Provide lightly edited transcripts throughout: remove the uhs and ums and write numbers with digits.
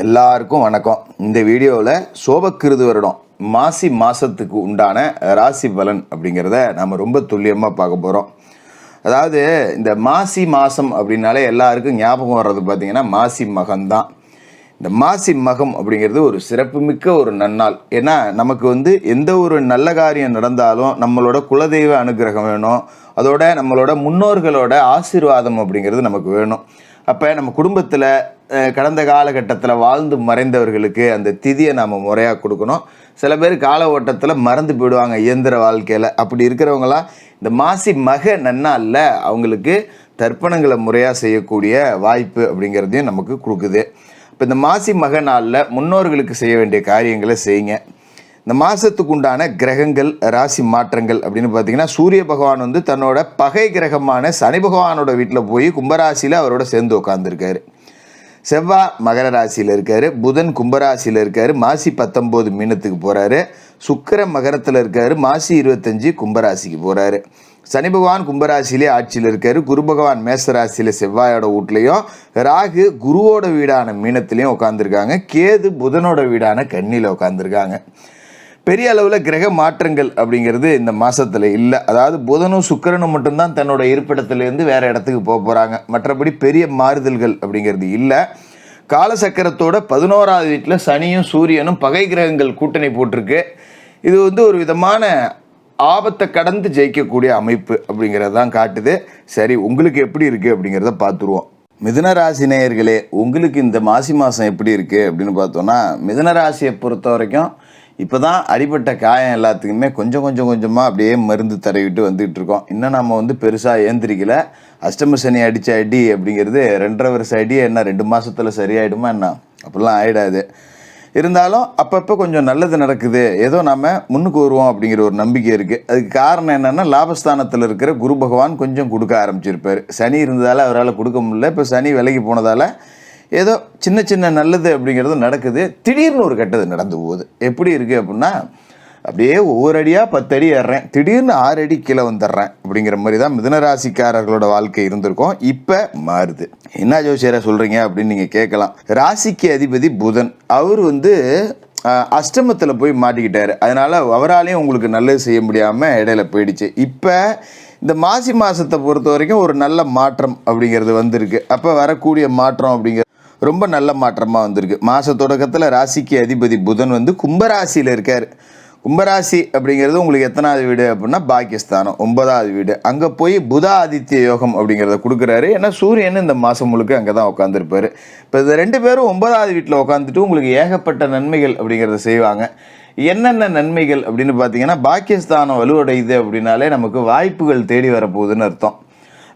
எல்லாருக்கும் வணக்கம். இந்த வீடியோவில் சோபக்கிருது வருடம் மாசி மாதத்துக்கு உண்டான ராசி பலன் அப்படிங்கிறத நம்ம ரொம்ப துல்லியமாக பார்க்க போகிறோம். அதாவது இந்த மாசி மாதம் அப்படின்னாலே எல்லாருக்கும் ஞாபகம் வர்றது பார்த்திங்கன்னா மாசி மகம்தான். இந்த மாசி மகம் அப்படிங்கிறது ஒரு சிறப்புமிக்க ஒரு நன்னாள். ஏன்னா நமக்கு எந்த ஒரு நல்ல காரியம் நடந்தாலும் நம்மளோட குலதெய்வ அனுகிரகம் வேணும், அதோட நம்மளோட முன்னோர்களோட ஆசீர்வாதம் அப்படிங்கிறது நமக்கு வேணும். அப்போ நம்ம குடும்பத்தில் கடந்த காலகட்டத்தில் வாழ்ந்து மறைந்தவர்களுக்கு அந்த திதியை நாம் முறையாக கொடுக்கணும். சில பேர் கால ஓட்டத்தில் மறந்து போயிடுவாங்க இயந்திர வாழ்க்கையில். அப்படி இருக்கிறவங்களாம் இந்த மாசி மக நன்னாளில் அவங்களுக்கு தர்ப்பணங்களை முறையாக செய்யக்கூடிய வாய்ப்பு அப்படிங்கிறதையும் நமக்கு கொடுக்குது. இப்போ இந்த மாசி மக நாளில் முன்னோர்களுக்கு செய்ய வேண்டிய காரியங்களை செய்யுங்க. இந்த மாதத்துக்கு உண்டான கிரகங்கள் ராசி மாற்றங்கள் அப்படின்னு பார்த்தீங்கன்னா, சூரிய பகவான் தன்னோட பகை கிரகமான சனி பகவானோட வீட்டில் போய் கும்பராசியில் அவரோட சேர்ந்து உட்காந்துருக்காரு. செவ்வாய் மகர ராசியில் இருக்கார், புதன் கும்பராசியில் இருக்கார், மாசி 19 மீனத்துக்கு போகிறாரு, சுக்கிரன் மகரத்தில் இருக்கார், மாசி 25 கும்பராசிக்கு போகிறாரு. சனி பகவான் கும்பராசிலே ஆட்சியில் இருக்கார், குரு பகவான் மேசராசியில் செவ்வாயோட வீட்லேயும், ராகு குருவோட வீடான மீனத்துலேயும் உட்காந்துருக்காங்க, கேது புதனோட வீடான கன்னியில் உட்காந்துருக்காங்க. பெரிய அளவில் கிரக மாற்றங்கள் அப்படிங்கிறது இந்த மாதத்தில் இல்லை. அதாவது புதனும் சுக்கிரனும் மட்டும்தான் தன்னோட இருப்பிடத்துலேருந்து வேறு இடத்துக்கு போக போகிறாங்க. மற்றபடி பெரிய மாறுதல்கள் அப்படிங்கிறது இல்லை. காலசக்கரத்தோட 11வது வீட்டில் சனியும் சூரியனும் பகை கிரகங்கள் கூட்டணி போட்டிருக்கு. இது ஒரு விதமான ஆபத்தை கடந்து ஜெயிக்கக்கூடிய அமைப்பு அப்படிங்கிறது தான் காட்டுது. சரி, உங்களுக்கு எப்படி இருக்குது அப்படிங்கிறத பார்த்துருவோம். மிதுன ராசி நேயர்களே, உங்களுக்கு இந்த மாசி மாதம் எப்படி இருக்குது அப்படின்னு பார்த்தோன்னா, மிதுன ராசியை பொறுத்த வரைக்கும் இப்போ தான் அடிப்பட்ட காயம் எல்லாத்துக்குமே கொஞ்சம் கொஞ்சமாக அப்படியே மருந்து தடவிட்டு வந்துகிட்டு இருக்கோம். இன்னும் நம்ம பெருசாக ஏந்திரிக்கல. அஷ்டம சனி அடித்த அடி அப்படிங்கிறது 2.5 வருஷம் அடி என்ன 2 மாதத்தில் சரியாயிடுமா என்ன? அப்படிலாம் ஆகிடாது. இருந்தாலும் அப்பப்போ கொஞ்சம் நல்லது நடக்குது, ஏதோ நம்ம முன்னுக்கு வருவோம் அப்படிங்கிற ஒரு நம்பிக்கை இருக்குது. அதுக்கு காரணம் என்னென்னா, லாபஸ்தானத்தில் இருக்கிற குரு பகவான் கொஞ்சம் கொடுக்க ஆரம்பிச்சிருப்பார். சனி இருந்ததால் அவரால் கொடுக்க முடியல. இப்போ சனி விலகி போனதால் ஏதோ சின்ன நல்லது அப்படிங்கிறது நடக்குது. திடீர்னு ஒரு கெட்டது நடந்து போகுது. எப்படி இருக்குது அப்படின்னா, அப்படியே ஒவ்வொரு அடியாக 10 அடி ஏறுறேன், திடீர்னு 6 அடி கீழே வந்துடுறேன் அப்படிங்கிற மாதிரி தான் மிதுனராசிக்காரர்களோட வாழ்க்கை இருந்திருக்கும். இப்போ மாறுது. என்ன ஜோசியரை சொல்கிறீங்க அப்படின்னு நீங்கள் கேட்கலாம். ராசிக்கு அதிபதி புதன், அவர் அஷ்டமத்தில் போய் மாட்டிக்கிட்டார். அதனால் அவராலையும் உங்களுக்கு நல்லது செய்ய முடியாமல் இடையில போயிடுச்சு. இப்போ இந்த மாசி மாதத்தை பொறுத்த வரைக்கும் ஒரு நல்ல மாற்றம் அப்படிங்கிறது வந்திருக்கு. அப்போ வரக்கூடிய மாற்றம் அப்படிங்கிறது ரொம்ப நல்ல மாற்றமாக வந்திருக்கு. மாத தொடக்கத்தில் ராசிக்கு அதிபதி புதன் கும்பராசியில் இருக்கார். கும்பராசி அப்படிங்கிறது உங்களுக்கு எத்தனாவது வீடு அப்படின்னா பாக்கியஸ்தானம், 9வது வீடு. அங்கே போய் புத ஆதித்ய யோகம் அப்படிங்கிறத கொடுக்குறாரு. ஏன்னா சூரியன் இந்த மாதம் முழுக்க அங்கே தான் உட்காந்துருப்பார். இப்போ இந்த 2 பேரும் 9வது வீட்டில் உட்காந்துட்டு உங்களுக்கு ஏகப்பட்ட நன்மைகள் அப்படிங்கிறத செய்வாங்க. என்னென்ன நன்மைகள் அப்படின்னு பார்த்தீங்கன்னா, பாக்கியஸ்தானம் வலுவடையுது அப்படின்னாலே நமக்கு வாய்ப்புகள் தேடி வரப்போகுதுன்னு அர்த்தம்.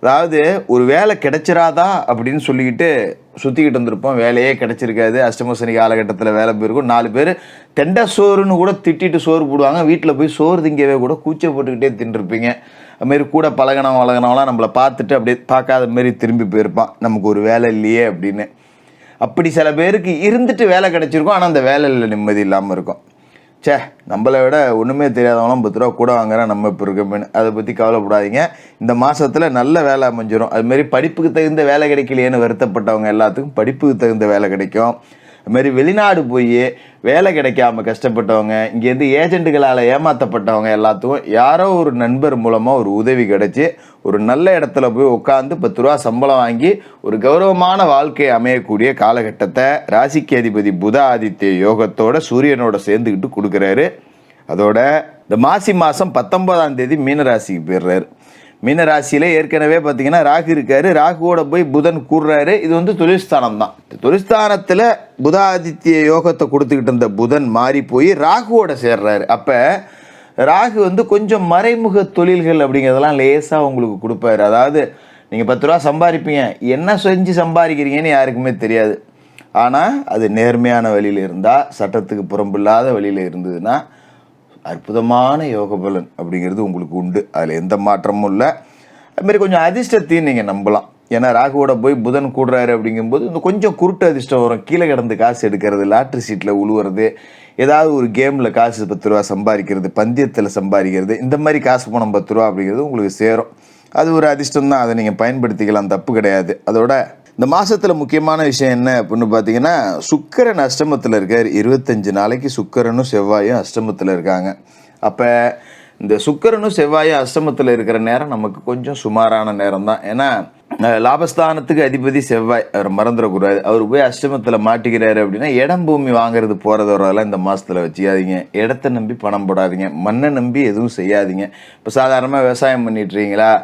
அதாவது ஒரு வேலை கிடைச்சிராதா அப்படின்னு சொல்லிக்கிட்டு சுற்றிக்கிட்டு வந்திருப்போம், வேலையே கிடைச்சிருக்காது. அஷ்டமசனி காலகட்டத்தில் வேலை போயிருக்கும். 4 பேர் தெண்டை சோறுன்னு கூட திட்டிட்டு சோறு போடுவாங்க. வீட்டில் போய் சோறு திங்கவே கூட கூச்சை போட்டுக்கிட்டே தின்றுருப்பீங்க. அதுமாரி கூட பழகினவங்களாம் நம்மளை பார்த்துட்டு அப்படியே பார்க்காத மாரி திரும்பி போயிருப்பான், நமக்கு ஒரு வேலை இல்லையே அப்படின்னு. அப்படி சில பேருக்கு இருந்துட்டு வேலை கிடைச்சிருக்கும், ஆனால் அந்த வேலையில் நிம்மதி இல்லாமல் இருக்கும். நம்மளை விட ஒன்றுமே தெரியாதவங்களாம் 10 ரூபா கூட வாங்குறேன், நம்ம இப்போ இருக்கோம்னு. அதை பற்றி கவலைப்படாதீங்க. இந்த மாதத்தில் நல்ல வேலை அமைஞ்சிடும். அதுமாரி படிப்புக்கு தகுந்த வேலை கிடைக்கலையேன்னு வருத்தப்பட்டவங்க எல்லாத்துக்கும் படிப்புக்கு தகுந்த வேலை கிடைக்கும். அதுமாரி வெளிநாடு போய் வேலை கிடைக்காம கஷ்டப்பட்டவங்க, இங்கேருந்து ஏஜென்ட்டுகளால் ஏமாற்றப்பட்டவங்க எல்லாத்துக்கும் யாரோ ஒரு நண்பர் மூலமாக ஒரு உதவி கிடைச்சி ஒரு நல்ல இடத்துல போய் உட்காந்து 10 ரூபா சம்பளம் வாங்கி ஒரு கௌரவமான வாழ்க்கை அமையக்கூடிய காலகட்டத்தை ராசிக்கு அதிபதி புத ஆதித்ய யோகத்தோட சூரியனோட சேர்ந்துக்கிட்டு கொடுக்குறாரு. அதோட இந்த மாசி மாதம் 19ஆம் தேதி மீனராசிக்கு போயிடுறாரு. மீனராசியில் ஏற்கனவே பார்த்தீங்கன்னா ராகு இருக்காரு. ராகுவோட போய் புதன் கூடுறாரு. இது தொழில்ஸ்தானம் தான். தொழில்ஸ்தானத்தில் புத ஆதித்ய யோகத்தை கொடுத்துக்கிட்டு இருந்த புதன் மாறி போய் ராகுவோட சேர்றாரு. அப்போ ராகு கொஞ்சம் மறைமுக தொழில்கள் அப்படிங்கிறதெல்லாம் லேசாக உங்களுக்கு கொடுப்பாரு. அதாவது நீங்கள் 10 ரூபா சம்பாதிப்பீங்க, என்ன செஞ்சு சம்பாதிக்கிறீங்கன்னு யாருக்குமே தெரியாது. ஆனால் அது நேர்மையான வழியில் இருந்தால், சட்டத்துக்கு புறம்பில்லாத வழியில் இருந்ததுன்னா அற்புதமான யோக பலன் அப்படிங்கிறது உங்களுக்கு உண்டு. அதில் எந்த மாற்றமும் இல்லை. அதுமாரி கொஞ்சம் அதிர்ஷ்டத்தையும் நீங்கள் நம்பலாம். ஏன்னா ராகுவோட போய் புதன் கூடுறாரு அப்படிங்கும்போது கொஞ்சம் குருட்டு அதிர்ஷ்டம் வரும். கீழே கிடந்து காசு எடுக்கிறது, லாட்ரி சீட்டில் உழுவுறது, ஏதாவது ஒரு கேமில் காசு 10 ரூபா சம்பாதிக்கிறது, பந்தயத்தில் சம்பாதிக்கிறது, இந்த மாதிரி காசு பணம் 10 ரூபா அப்படிங்கிறது உங்களுக்கு சேரும். அது ஒரு அதிர்ஷ்டம் தான். அதை நீங்கள் பயன்படுத்திக்கலாம், தப்பு கிடையாது. அதோட இந்த மாதத்தில் முக்கியமான விஷயம் என்ன அப்படின்னு பார்த்தீங்கன்னா, சுக்கிரன் அஷ்டமத்தில் இருக்கார். 25 நாளைக்கு சுக்கிரனும் செவ்வாயும் அஷ்டமத்தில் இருக்காங்க. அப்போ இந்த சுக்கிரனும் செவ்வாயும் அஷ்டமத்தில் இருக்கிற நேரம் நமக்கு கொஞ்சம் சுமாரான நேரம் தான். ஏன்னா லாபஸ்தானத்துக்கு அதிபதி செவ்வாய், அவர் மறந்துடக்கூடாது. அவர் போய் அஷ்டமத்தில் மாட்டிக்கிறாரு அப்படின்னா இடம் பூமி வாங்குறது போகிறதெல்லாம் இந்த மாதத்தில் வச்சுக்காதீங்க. இடத்த நம்பி பணம் போடாதீங்க, மண்ணை நம்பி எதுவும் செய்யாதீங்க. இப்போ சாதாரணமாக விவசாயம் பண்ணிட்டுருக்கீங்களா,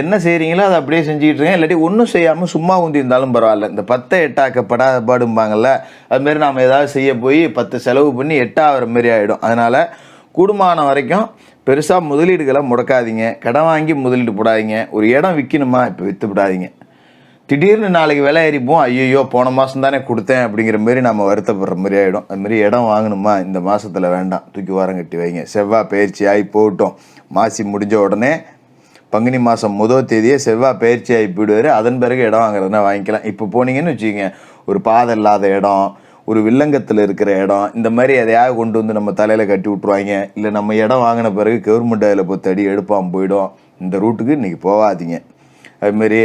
என்ன செய்கிறீங்களோ அதை அப்படியே செஞ்சுக்கிட்டு இருக்கேன், இல்லாட்டி ஒன்றும் செய்யாமல் சும்மா ஊந்தி இருந்தாலும் பரவாயில்ல. இந்த 10 எட்டாக்கப்படாத பாடும்பாங்கள்ல, அதுமாரி நாம் ஏதாவது செய்ய போய் 10 செலவு பண்ணி 8 ஆகிற மாரி ஆகிடும். அதனால் கூடுமான வரைக்கும் பெருசாக முதலீடுகளை முடக்காதீங்க, கடன் வாங்கி முதலீடு போடாதீங்க. ஒரு இடம் விற்கணுமா, இப்போ விற்று விடாதீங்க. திடீர்னு நாளைக்கு விலை ஏறிப்போம், ஐயோ போன மாதம் தானே கொடுத்தேன் அப்படிங்கிற மாரி நம்ம வருத்தப்படுற மாதிரி ஆகிடும். அதுமாரி இடம் வாங்கணுமா, இந்த மாதத்தில் வேண்டாம், தூக்கி வாரம் கட்டி வைங்க. செவ்வாய் பயிற்சி ஆகி போகட்டும். மாசி முடிஞ்ச உடனே பங்குனி மாதம் 1 தேதியே செவ்வாய் பயிற்சி ஆகி போயிடுவார். அதன் பிறகு இடம் வாங்குறதுனா வாங்கிக்கலாம். இப்போ போனீங்கன்னு வச்சுக்கோங்க, ஒரு பாதை இல்லாத இடம், ஒரு வில்லங்கத்தில் இருக்கிற இடம், இந்த மாதிரி எதையாவது கொண்டு வந்து நம்ம தலையில் கட்டி விட்ருவாங்க. இல்லை நம்ம இடம் வாங்கின பிறகு கவர்மெண்ட் அதில் 10 அடி எடுப்பாமல் போயிடும். இந்த ரூட்டுக்கு இன்றைக்கி போகாதீங்க. அதுமாரி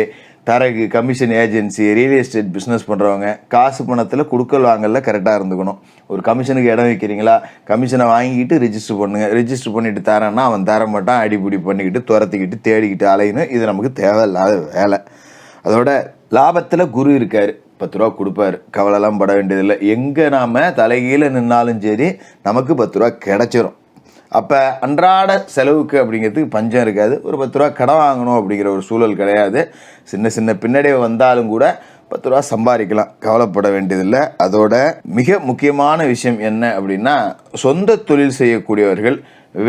தரகு, commission agency, real estate business பண்ணுறவங்க காசு பணத்தில் குடுக்கல் வாங்கல கரெக்டாக இருந்துக்கணும். ஒரு கமிஷனுக்கு இடம் வைக்கிறீங்களா, கமிஷனை வாங்கிக்கிட்டு ரிஜிஸ்டர் பண்ணுங்கள். ரிஜிஸ்டர் பண்ணிவிட்டு தரேன்னா அவன் தர மாட்டான், அடிப்பிடி பண்ணிக்கிட்டு துரத்திக்கிட்டு தேடிக்கிட்டு அலையணும். இது நமக்கு தேவையில்லாத வேலை. அதோட லாபத்தில் குரு இருக்கார், 10 ரூபா கொடுப்பார், கவலைலாம் பட வேண்டியதில்லை. எங்கே நாம் தலைகீழ நின்னாலும் சரி நமக்கு 10 ரூபா கிடச்சிரும். அப்போ அன்றாட செலவுக்கு அப்படிங்கிறதுக்கு பஞ்சம் இருக்காது. ஒரு 10 ரூபா கடன் வாங்கணும் அப்படிங்கிற ஒரு சூழல் கிடையாது. சின்ன சின்ன பின்னடைவு வந்தாலும் கூட 10 ரூபா சம்பாதிக்கலாம், கவலைப்பட வேண்டியதில்லை. அதோட மிக முக்கியமான விஷயம் என்ன அப்படின்னா, சொந்த தொழில் செய்யக்கூடியவர்கள்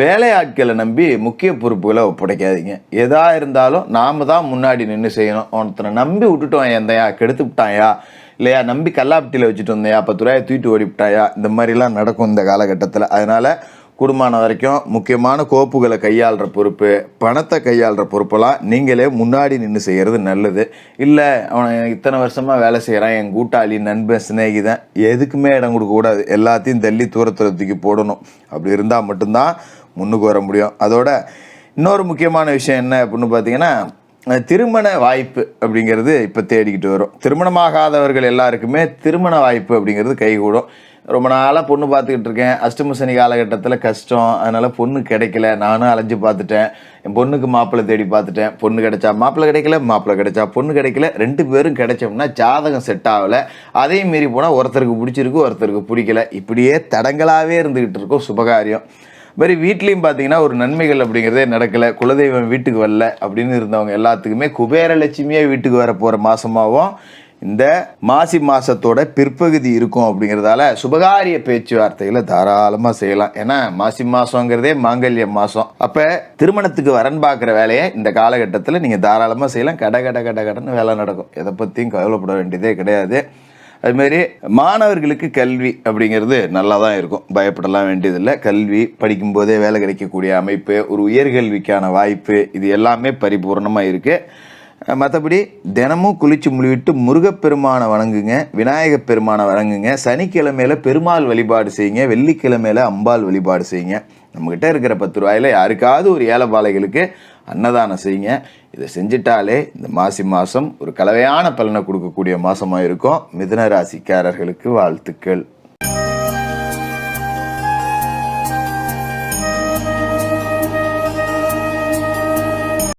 வேலையாட்களை நம்பி முக்கிய பொறுப்புகளை ஒப்படைக்காதீங்க. எதா இருந்தாலும் நாம் தான் முன்னாடி நின்று செய்யணும். ஒருத்தனை நம்பி விட்டுட்டோம், எந்தையா கெடுத்து விட்டாயா, இல்லையா நம்பி கல்லாப்பட்டியில் வச்சுட்டு வந்தையா, 10 ரூபாயை தூக்கிட்டு ஓடி விட்டாயா, இந்த மாதிரிலாம் நடக்கும் இந்த காலகட்டத்தில். அதனால் கூடுமான வரைக்கும் முக்கியமான கோப்புகளை கையாளுற பொறுப்பு, பணத்தை கையாளுற பொறுப்பெல்லாம் நீங்களே முன்னாடி நின்று செய்கிறது நல்லது. இல்லை அவனை இத்தனை வருஷமாக வேலை செய்கிறான், என் கூட்டாளி, நண்பன், சிநேகிதன், எதுக்குமே இடம் கொடுக்கக்கூடாது. எல்லாத்தையும் தள்ளி தூரத்தில் தூக்கி போடணும். அப்படி இருந்தால் மட்டும்தான் முன்னுக்கு வர முடியும். அதோட இன்னொரு முக்கியமான விஷயம் என்ன அப்படின்னு பார்த்தீங்கன்னா, திருமண வாய்ப்பு அப்படிங்கிறது இப்போ தேடிக்கிட்டு வரும். திருமணமாகாதவர்கள் எல்லாருக்குமே திருமண வாய்ப்பு அப்படிங்கிறது கைகூடும். ரொம்ப நாளாக பொண்ணு பார்த்துக்கிட்டு இருக்கேன், அஷ்டம சனி காலகட்டத்தில் கஷ்டம், அதனால் பொண்ணு கிடைக்கல, நானும் அலைஞ்சு பார்த்துட்டேன், என் பொண்ணுக்கு மாப்பிள்ளை தேடி பார்த்துட்டேன், பொண்ணு கிடைச்சா மாப்பிள்ளை கிடைக்கல, மாப்பிள்ளை கிடைச்சா பொண்ணு கிடைக்கல, 2 பேரும் கிடைச்சோம்னா ஜாதகம் செட் ஆகலை. அதையும் மீறி போனால் ஒருத்தருக்கு பிடிச்சிருக்கு, ஒருத்தருக்கு பிடிக்கல, இப்படியே தடங்களாகவே இருந்துக்கிட்டு இருக்கோம் சுபகாரியம். மாதிரி வீட்லேயும் பார்த்தீங்கன்னா ஒரு நன்மைகள் அப்படிங்கிறதே நடக்கலை, குலதெய்வம் வீட்டுக்கு வரல அப்படின்னு இருந்தவங்க எல்லாத்துக்குமே குபேரலட்சுமியே வீட்டுக்கு வர போகிற மாதமாகவும் இந்த மாசி மாதத்தோட பிற்பகுதி இருக்கும். அப்படிங்கிறதால சுபகாரிய பேச்சுவார்த்தைகளை தாராளமாக செய்யலாம். ஏன்னா மாசி மாதங்கிறதே மாங்கல்ய மாதம். அப்போ திருமணத்துக்கு வரன் பார்க்குற வேலையை இந்த காலகட்டத்தில் நீங்கள் தாராளமாக செய்யலாம். கடன்னு வேலை நடக்கும். எதை பற்றியும் கவலைப்பட வேண்டியதே கிடையாது. அதுமாரி மாணவர்களுக்கு கல்வி அப்படிங்கிறது நல்லா தான் இருக்கும், பயப்படலாம் வேண்டியதில்லை. கல்வி படிக்கும்போதே வேலை கிடைக்கக்கூடிய அமைப்பு, ஒரு உயர்கல்விக்கான வாய்ப்பு, இது எல்லாமே பரிபூர்ணமாக இருக்குது. மற்றபடி தினமும் குளிச்சு முழுவிட்டு முருகப்பெருமானை வணங்குங்க, விநாயகப் பெருமானை வணங்குங்க, சனிக்கிழமையில் பெருமாள் வழிபாடு செய்யுங்க, வெள்ளிக்கிழமையில் அம்பாள் வழிபாடு செய்யுங்க. நம்மக்கிட்ட இருக்கிற 10 ரூபாயில் யாருக்காவது ஒரு ஏழைப்பாளைகளுக்கு அன்னதானம் செய்யுங்க. இதை செஞ்சிட்டாலே இந்த மாசி மாதம் ஒரு கலவையான பலனை கொடுக்கக்கூடிய மாதமாக இருக்கும். மிதுன ராசிக்காரர்களுக்கு வாழ்த்துக்கள்.